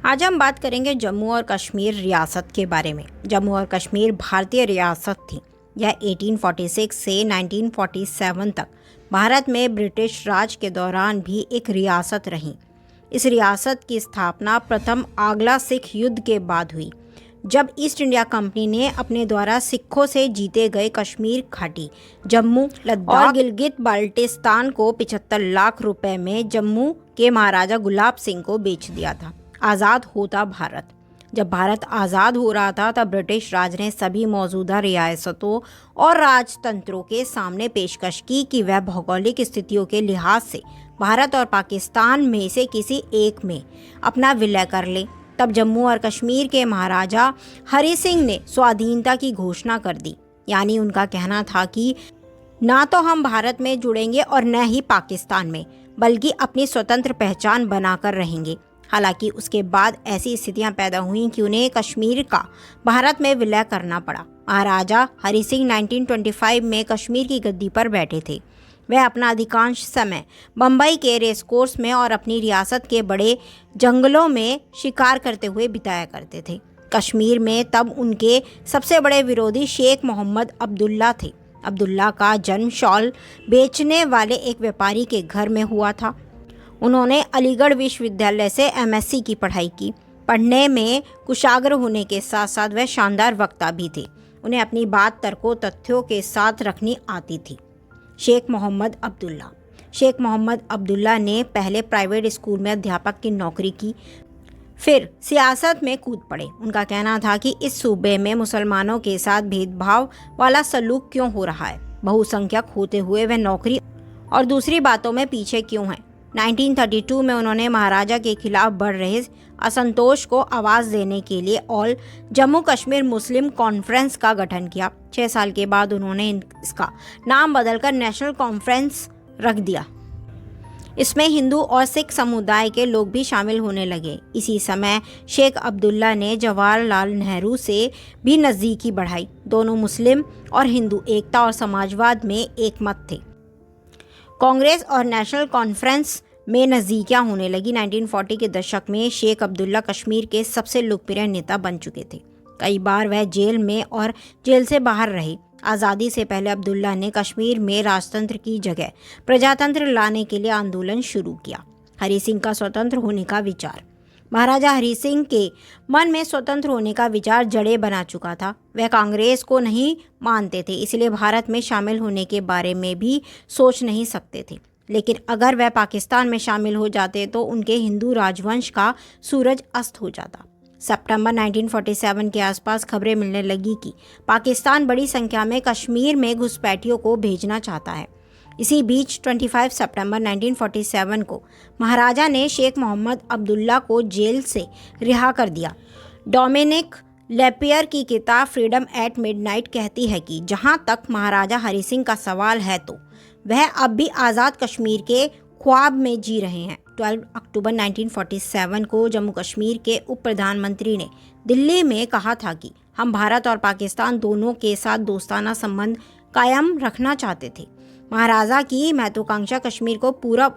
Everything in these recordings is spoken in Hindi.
आज हम बात करेंगे जम्मू और कश्मीर रियासत के बारे में। जम्मू और कश्मीर भारतीय रियासत थी। यह 1846 से 1947 तक भारत में ब्रिटिश राज के दौरान भी एक रियासत रही। इस रियासत की स्थापना प्रथम आंग्ला सिख युद्ध के बाद हुई, जब ईस्ट इंडिया कंपनी ने अपने द्वारा सिखों से जीते गए कश्मीर घाटी, जम्मू, लद्दाख और गिलगित बाल्टिस्तान को 75 लाख रुपए में जम्मू के महाराजा गुलाब सिंह को बेच दिया था। आज़ाद होता भारत। जब भारत आज़ाद हो रहा था तब ब्रिटिश राज ने सभी मौजूदा रियासतों और राजतंत्रों के सामने पेशकश की कि वह भौगोलिक स्थितियों के लिहाज से भारत और पाकिस्तान में से किसी एक में अपना विलय कर ले। तब जम्मू और कश्मीर के महाराजा हरि सिंह ने स्वाधीनता की घोषणा कर दी। यानी उनका कहना था कि ना तो हम भारत में जुड़ेंगे और न ही पाकिस्तान में, बल्कि अपनी स्वतंत्र पहचान बनाकर रहेंगे। हालांकि उसके बाद ऐसी स्थितियां पैदा हुईं कि उन्हें कश्मीर का भारत में विलय करना पड़ा। महाराजा हरि सिंह 1925 में कश्मीर की गद्दी पर बैठे थे। वह अपना अधिकांश समय बम्बई के रेस कोर्स में और अपनी रियासत के बड़े जंगलों में शिकार करते हुए बिताया करते थे। कश्मीर में तब उनके सबसे बड़े विरोधी शेख मोहम्मद अब्दुल्ला थे। अब्दुल्ला का जन्म शॉल बेचने वाले एक व्यापारी के घर में हुआ था। उन्होंने अलीगढ़ विश्वविद्यालय से एमएससी की पढ़ाई की। पढ़ने में कुशाग्र होने के साथ साथ वह शानदार वक्ता भी थे। उन्हें अपनी बात तर्कों तथ्यों के साथ रखनी आती थी। शेख मोहम्मद अब्दुल्ला ने पहले प्राइवेट स्कूल में अध्यापक की नौकरी की, फिर सियासत में कूद पड़े। उनका कहना था कि इस सूबे में मुसलमानों के साथ भेदभाव वाला सलूक क्यों हो रहा है, बहुसंख्यक होते हुए वह नौकरी और दूसरी बातों में पीछे क्यों हैं। 1932 में उन्होंने महाराजा के खिलाफ बढ़ रहे असंतोष को आवाज़ देने के लिए ऑल जम्मू कश्मीर मुस्लिम कॉन्फ्रेंस का गठन किया। 6 साल के बाद उन्होंने इसका नाम बदलकर नेशनल कॉन्फ्रेंस रख दिया। इसमें हिंदू और सिख समुदाय के लोग भी शामिल होने लगे। इसी समय शेख अब्दुल्ला ने जवाहरलाल नेहरू से भी नज़दीकी बढ़ाई। दोनों मुस्लिम और हिंदू एकता और समाजवाद में एक मत थे। कांग्रेस और नेशनल कॉन्फ्रेंस में नज़दीकियां होने लगी। 1940 के दशक में शेख अब्दुल्ला कश्मीर के सबसे लोकप्रिय नेता बन चुके थे। कई बार वह जेल में और जेल से बाहर रहे। आज़ादी से पहले अब्दुल्ला ने कश्मीर में राजतंत्र की जगह प्रजातंत्र लाने के लिए आंदोलन शुरू किया। हरि सिंह का स्वतंत्र होने का विचार। महाराजा हरि सिंह के मन में स्वतंत्र होने का विचार जड़ें बना चुका था। वह कांग्रेस को नहीं मानते थे, इसलिए भारत में शामिल होने के बारे में भी सोच नहीं सकते थे। लेकिन अगर वह पाकिस्तान में शामिल हो जाते तो उनके हिंदू राजवंश का सूरज अस्त हो जाता। सितंबर 1947 के आसपास खबरें मिलने लगी कि पाकिस्तान बड़ी संख्या में कश्मीर में घुसपैठियों को भेजना चाहता है। इसी बीच 25 सितंबर 1947 को महाराजा ने शेख मोहम्मद अब्दुल्ला को जेल से रिहा कर दिया। डोमिनिक लेपियर की किताब फ्रीडम एट मिडनाइट कहती है कि जहां तक महाराजा हरि सिंह का सवाल है तो वह अब भी आज़ाद कश्मीर के ख्वाब में जी रहे हैं। 12 अक्टूबर 1947 को जम्मू कश्मीर के उप प्रधानमंत्री ने दिल्ली में कहा था कि हम भारत और पाकिस्तान दोनों के साथ दोस्ताना संबंध कायम रखना चाहते थे। महाराजा की महत्वाकांक्षा कश्मीर को पूरब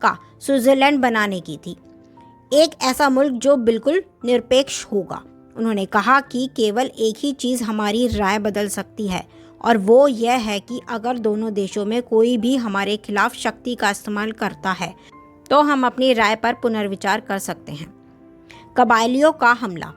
का स्विट्जरलैंड बनाने की थी, एक ऐसा मुल्क जो बिल्कुल निरपेक्ष होगा। उन्होंने कहा कि केवल एक ही चीज़ हमारी राय बदल सकती है और वो यह है कि अगर दोनों देशों में कोई भी हमारे खिलाफ शक्ति का इस्तेमाल करता है तो हम अपनी राय पर पुनर्विचार कर सकते हैं। कबायलियों का हमला।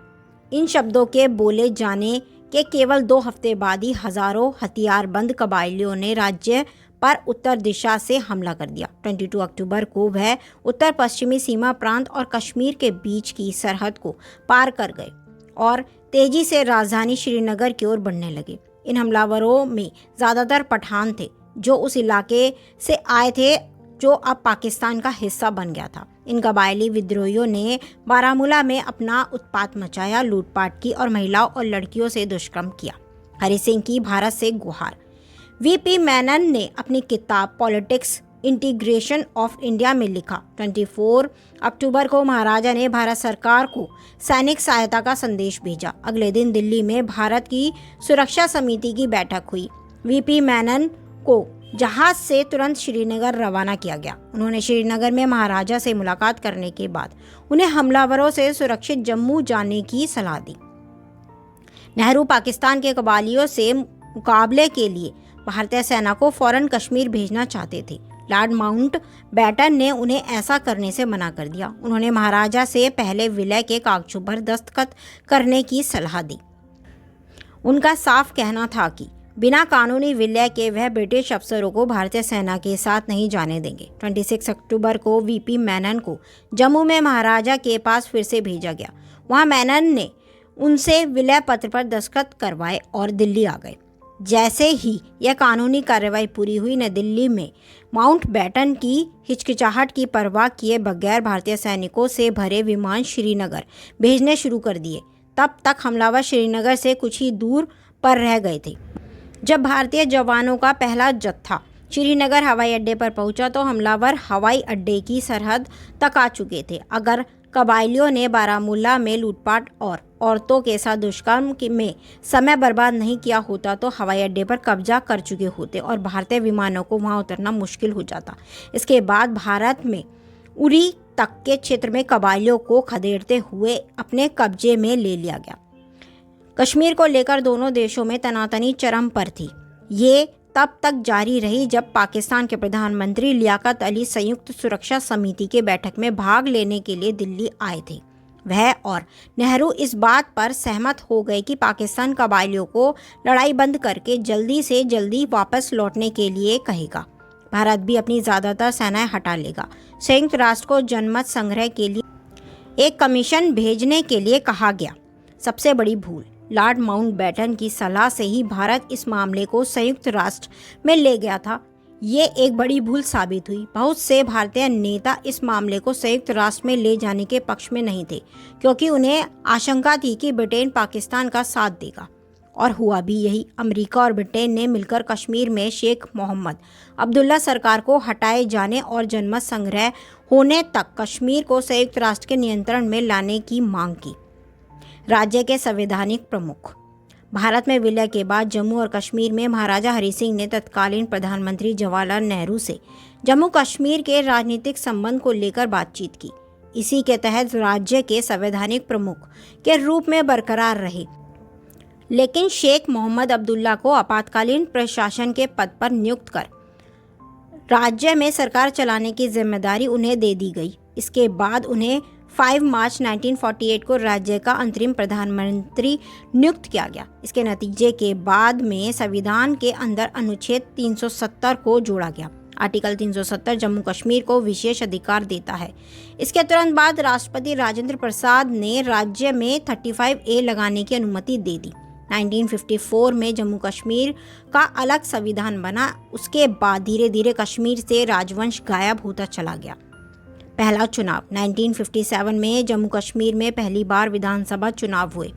इन शब्दों के बोले जाने के केवल 2 हफ्ते बाद ही हजारों हथियारबंद कबायलियों ने राज्य पर उत्तर दिशा से हमला कर दिया। 22 अक्टूबर को वह उत्तर पश्चिमी सीमा प्रांत और कश्मीर के बीच की सरहद को पार कर गए और तेजी से राजधानी श्रीनगर की ओर बढ़ने लगे। इन हमलावरों में ज़्यादातर पठान थे जो उस इलाके से आए थे जो अब पाकिस्तान का हिस्सा बन गया था। इन कबायली विद्रोहियों ने बारामूला में अपना उत्पात मचाया, लूटपाट की और महिलाओं और लड़कियों से दुष्कर्म किया। हरि सिंह की भारत से गुहार। वीपी मेनन ने अपनी किताब पॉलिटिक्स इंटीग्रेशन ऑफ इंडिया में लिखा। 24 अक्टूबर को महाराजा ने भारत सरकार को सैनिक सहायता का संदेश भेजा। अगले दिन दिल्ली में भारत की सुरक्षा समिति की बैठक हुई। वीपी मेनन को जहाज से तुरंत श्रीनगर रवाना किया गया। उन्होंने श्रीनगर में महाराजा से मुलाकात करने के बाद उन्हें हमलावरों से सुरक्षित जम्मू जाने की सलाह दी। नेहरू पाकिस्तान के कबालियों से मुकाबले के लिए भारतीय सेना को फौरन कश्मीर भेजना चाहते थे। लॉर्ड माउंटबेटन ने उन्हें ऐसा करने से मना कर दिया। उन्होंने महाराजा से पहले विलय के कागजों पर दस्तखत करने की सलाह दी। उनका साफ कहना था कि बिना कानूनी विलय के वह ब्रिटिश अफसरों को भारतीय सेना के साथ नहीं जाने देंगे। 26 अक्टूबर को वीपी मेनन को जम्मू में महाराजा के पास फिर से भेजा गया। वहां मेनन ने उनसे विलय पत्र पर दस्तखत करवाए और दिल्ली आ गए। जैसे ही यह कानूनी कार्रवाई पूरी हुई, नई दिल्ली में माउंटबेटन की हिचकिचाहट की परवाह किए बगैर भारतीय सैनिकों से भरे विमान श्रीनगर भेजने शुरू कर दिए। तब तक हमलावर श्रीनगर से कुछ ही दूर पर रह गए थे। जब भारतीय जवानों का पहला जत्था श्रीनगर हवाई अड्डे पर पहुंचा तो हमलावर हवाई अड्डे की सरहद तक आ चुके थे। अगर कबायलियों ने बारामूला में लूटपाट और औरतों के साथ दुष्कर्म में समय बर्बाद नहीं किया होता तो हवाई अड्डे पर कब्जा कर चुके होते और भारतीय विमानों को वहां उतरना मुश्किल हो जाता। इसके बाद भारत में उरी तक के क्षेत्र में कबायलियों को खदेड़ते हुए अपने कब्जे में ले लिया गया। कश्मीर को लेकर दोनों देशों में तनातनी चरम पर थी। ये तब तक जारी रही जब पाकिस्तान के प्रधानमंत्री लियाकत अली संयुक्त सुरक्षा समिति के बैठक में भाग लेने के लिए दिल्ली आए थे। वह और नेहरू इस बात पर सहमत हो गए कि पाकिस्तान कबायलियों को लड़ाई बंद करके जल्दी से जल्दी वापस लौटने के लिए कहेगा। भारत भी अपनी ज़्यादातर सेनाएं हटा लेगा। संयुक्त राष्ट्र को जनमत संग्रह के लिए एक कमीशन भेजने के लिए कहा गया। सबसे बड़ी भूल, लॉर्ड माउंटबेटन की सलाह से ही भारत इस मामले को संयुक्त राष्ट्र में ले गया था। ये एक बड़ी भूल साबित हुई। बहुत से भारतीय नेता इस मामले को संयुक्त राष्ट्र में ले जाने के पक्ष में नहीं थे, क्योंकि उन्हें आशंका थी कि ब्रिटेन पाकिस्तान का साथ देगा। और हुआ भी यही। अमेरिका और ब्रिटेन ने मिलकर कश्मीर में शेख मोहम्मद अब्दुल्ला सरकार को हटाए जाने और जनमत संग्रह होने तक कश्मीर को संयुक्त राष्ट्र के नियंत्रण में लाने की मांग की। राज्य के संवैधानिक प्रमुख। भारत में विलय के बाद जम्मू और कश्मीर में महाराजा हरि सिंह ने तत्कालीन प्रधानमंत्री जवाहरलाल नेहरू से जम्मू कश्मीर के राजनीतिक संबंध को लेकर बातचीत की। इसी के तहत राज्य के संवैधानिक प्रमुख के रूप में बरकरार रहे, लेकिन शेख मोहम्मद अब्दुल्ला को आपातकालीन प्रशासन के पद पर नियुक्त कर राज्य में सरकार चलाने की जिम्मेदारी उन्हें दे दी गई। इसके बाद उन्हें 5 मार्च 1948 को राज्य का अंतरिम प्रधानमंत्री नियुक्त किया गया। इसके नतीजे के बाद में संविधान के अंदर अनुच्छेद 370 को जोड़ा गया। आर्टिकल 370 जम्मू कश्मीर को विशेष अधिकार देता है। इसके तुरंत बाद राष्ट्रपति राजेंद्र प्रसाद ने राज्य में 35A लगाने की अनुमति दे दी। 1954 में जम्मू कश्मीर का अलग संविधान बना। उसके बाद धीरे धीरे कश्मीर से राजवंश गायब होता चला गया। पहला चुनाव 1957 में जम्मू कश्मीर में पहली बार विधानसभा चुनाव हुए।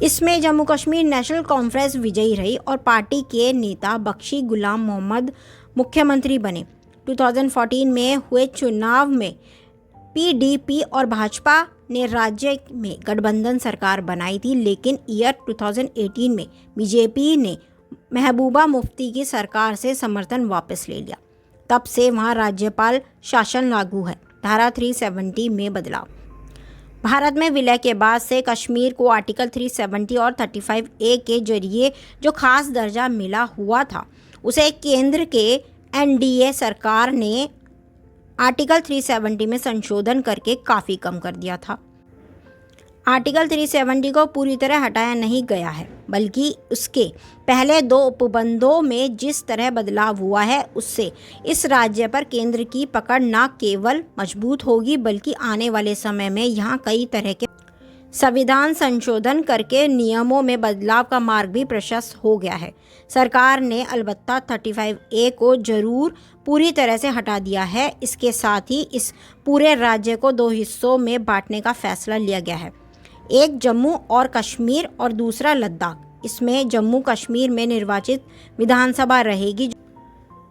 इसमें जम्मू कश्मीर नेशनल कॉन्फ्रेंस विजयी रही और पार्टी के नेता बख्शी गुलाम मोहम्मद मुख्यमंत्री बने। 2014 में हुए चुनाव में PDP और भाजपा ने राज्य में गठबंधन सरकार बनाई थी, लेकिन ईयर 2018 में बीजेपी ने महबूबा मुफ्ती की सरकार से समर्थन वापस ले लिया। तब से वहां राज्यपाल शासन लागू है। धारा 370 में बदलाव। भारत में विलय के बाद से कश्मीर को आर्टिकल 370 और 35A के जरिए जो खास दर्जा मिला हुआ था, उसे केंद्र के NDA सरकार ने आर्टिकल 370 में संशोधन करके काफ़ी कम कर दिया था। आर्टिकल 370 को पूरी तरह हटाया नहीं गया है, बल्कि उसके पहले 2 उपबंधों में जिस तरह बदलाव हुआ है, उससे इस राज्य पर केंद्र की पकड़ न केवल मजबूत होगी, बल्कि आने वाले समय में यहाँ कई तरह के संविधान संशोधन करके नियमों में बदलाव का मार्ग भी प्रशस्त हो गया है। सरकार ने अलबत्ता 35A को जरूर पूरी तरह से हटा दिया है। इसके साथ ही इस पूरे राज्य को 2 हिस्सों में बांटने का फैसला लिया गया है, एक जम्मू और कश्मीर और दूसरा लद्दाख। इसमें जम्मू कश्मीर में निर्वाचित विधानसभा रहेगी,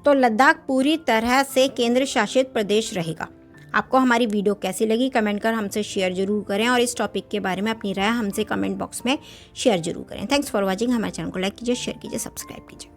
तो लद्दाख पूरी तरह से केंद्र शासित प्रदेश रहेगा। आपको हमारी वीडियो कैसी लगी कमेंट कर हमसे शेयर जरूर करें और इस टॉपिक के बारे में अपनी राय हमसे कमेंट बॉक्स में शेयर जरूर करें। Thanks for watching. हमारे चैनल को लाइक कीजिए, शेयर कीजिए, सब्सक्राइब कीजिए।